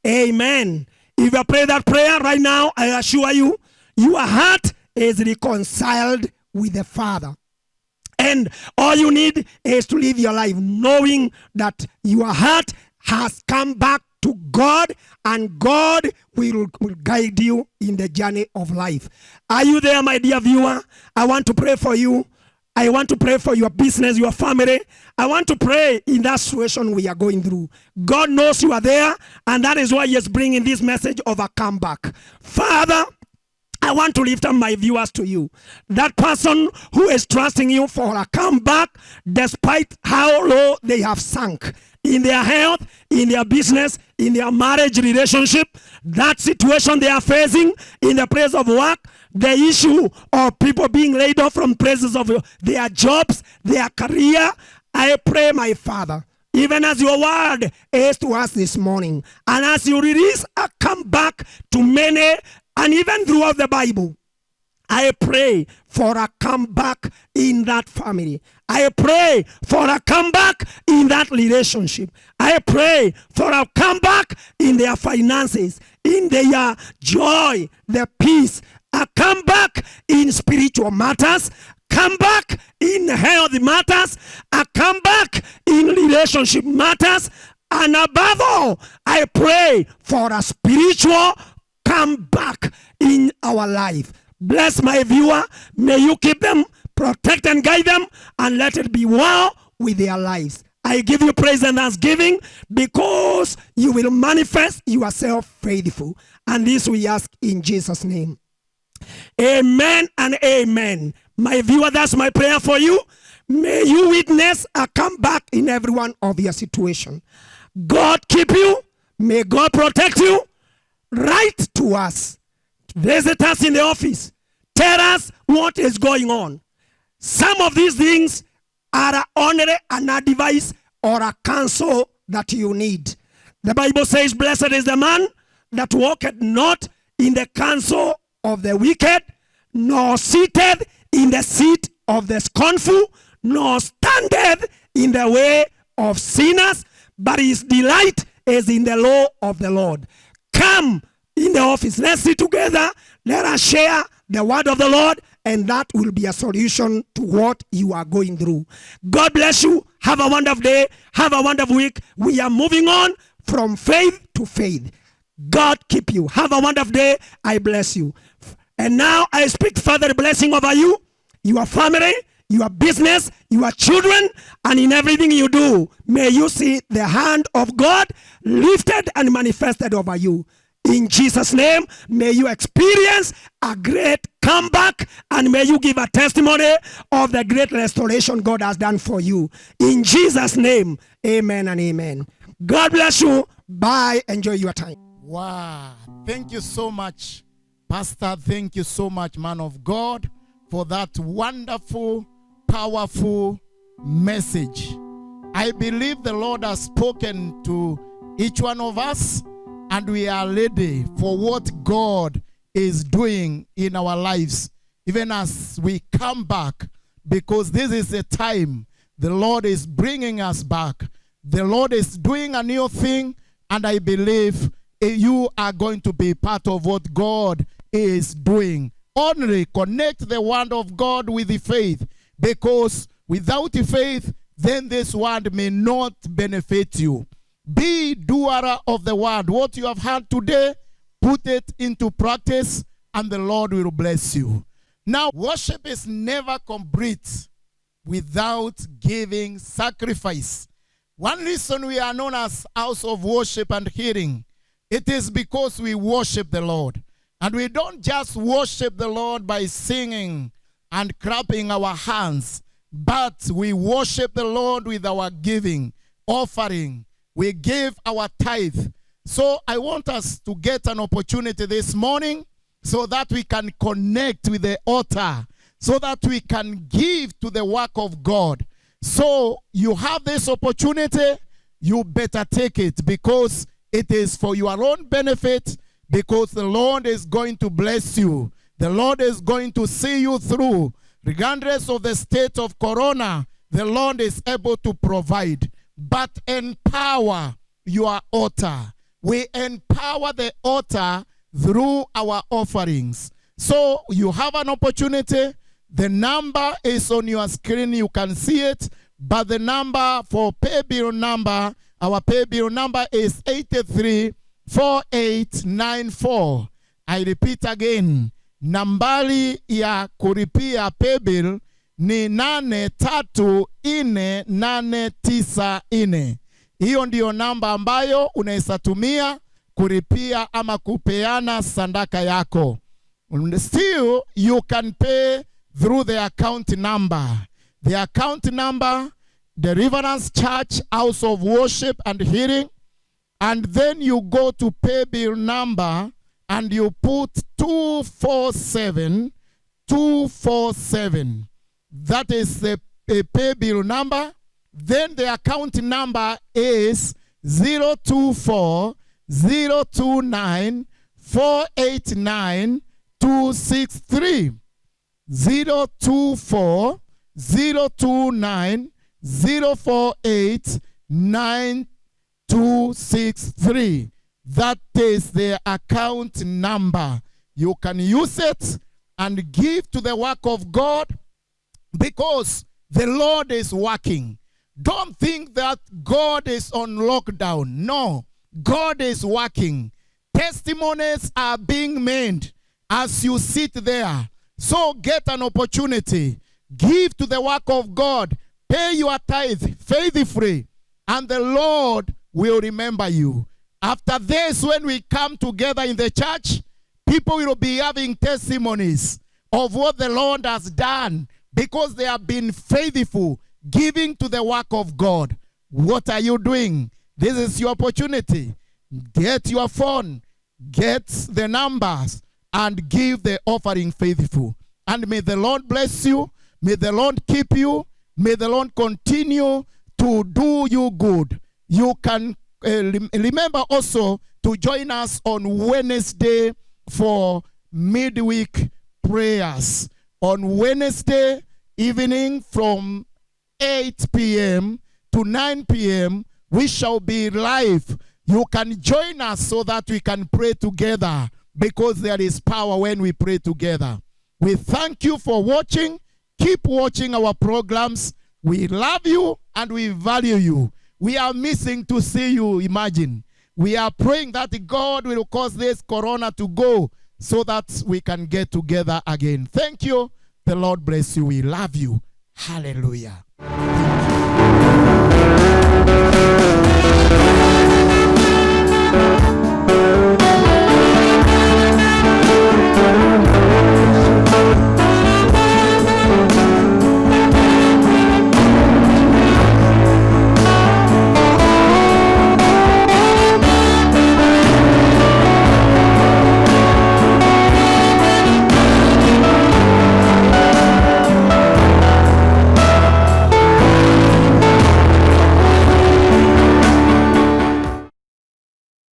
Amen. If you pray that prayer right now, I assure you, your heart is reconciled with the Father. And all you need is to live your life knowing that your heart has come back to God, and God will guide you in the journey of life. Are you there, my dear viewer? I want to pray for you. I want to pray for your business, your family. I want to pray in that situation we are going through. God knows you are there, and that is why He is bringing this message of a comeback. Father, I want to lift up my viewers to you. That person who is trusting you for a comeback despite how low they have sunk in their health, in their business, in their marriage relationship, that situation they are facing in the place of work, the issue of people being laid off from places of their jobs, their career. I pray, my Father, even as your word is to us this morning, and as you release a comeback to many, and even throughout the Bible, I pray for a comeback in that family. I pray for a comeback in that relationship. I pray for a comeback in their finances, in their joy, their peace, a comeback in spiritual matters, comeback in health matters, a comeback in relationship matters, and above all, I pray for a spiritual comeback in our life. Bless my viewer. May you keep them, protect and guide them, and let it be well with their lives. I give you praise and thanksgiving because you will manifest yourself faithful. And this we ask in Jesus' name. Amen and amen. My viewer, that's my prayer for you. May you witness a comeback in every one of your situation. God keep you. May God protect you. Write to us. Visit us in the office. Tell us what is going on. Some of these things are only an advice or a counsel that you need. The Bible says, blessed is the man that walketh not in the counsel of the wicked, nor sitteth in the seat of the scornful, nor standeth in the way of sinners, but his delight is in the law of the Lord. Come in the office. Let's sit together. Let us share the word of the Lord, and that will be a solution to what you are going through. God bless you. Have a wonderful day. Have a wonderful week. We are moving on from faith to faith. God keep you. Have a wonderful day. I bless you. And now I speak further blessing over you, your family, your business, your children, and in everything you do. May you see the hand of God lifted and manifested over you. In Jesus' name, may you experience a great comeback, and may you give a testimony of the great restoration God has done for you. In Jesus' name, amen and amen. God bless you. Bye. Enjoy your time. Wow. Thank you so much, Pastor. Thank you so much, man of God, for that wonderful, powerful message. I believe the Lord has spoken to each one of us, and we are ready for what God is doing in our lives, even as we come back, because this is the time the Lord is bringing us back. The Lord is doing a new thing, and I believe you are going to be part of what God is doing. Only connect the word of God with the faith, because without the faith, then this word may not benefit you. Be doer of the word. What you have heard today, put it into practice, and the Lord will bless you. Now, worship is never complete without giving sacrifice. One reason we are known as house of worship and hearing, it is because we worship the Lord. And we don't just worship the Lord by singing and clapping our hands, but we worship the Lord with our giving, offering. We give our tithe. So I want us to get an opportunity this morning so that we can connect with the altar, so that we can give to the work of God. So you have this opportunity, you better take it, because it is for your own benefit, because the Lord is going to bless you. The Lord is going to see you through. Regardless of the state of corona, the Lord is able to provide. But empower your altar. We empower the altar through our offerings. So you have an opportunity. The number is on your screen. You can see it. But the number for pay bill number, our pay bill number is 834894. I repeat again. Nambari ya kuripia pay bill ni 834894. Hiyo ndiyo namba ambayo unaweza tumia kuripia ama kupeana sadaka yako. Still, you can pay through the account number. The account number, Deliverance Church, House of Worship and Healing. And then you go to pay bill number and you put 247247. That is the pay bill number. Then the account number is 024029489263. 024029048963. That is the account number. You can use it and give to the work of God, because the Lord is working. Don't think that God is on lockdown. No, God is working. Testimonies are being made as you sit there. So get an opportunity. Give to the work of God. Pay your tithe, faith-free, and the Lord will remember you. After this, when we come together in the church, people will be having testimonies of what the Lord has done, because they have been faithful, giving to the work of God. What are you doing? This is your opportunity. Get your phone, get the numbers, and give the offering faithful. And may the Lord bless you. May the Lord keep you. May the Lord continue to do you good. You can remember also to join us on Wednesday for midweek prayers. On Wednesday evening from 8 p.m. to 9 p.m. we shall be live. You can join us so that we can pray together, because there is power when we pray together. We thank you for watching. Keep watching our programs. We love you and we value you. We are missing to see you. Imagine. We are praying that God will cause this corona to go so that we can get together again. Thank you. The Lord bless you. We love you. Hallelujah.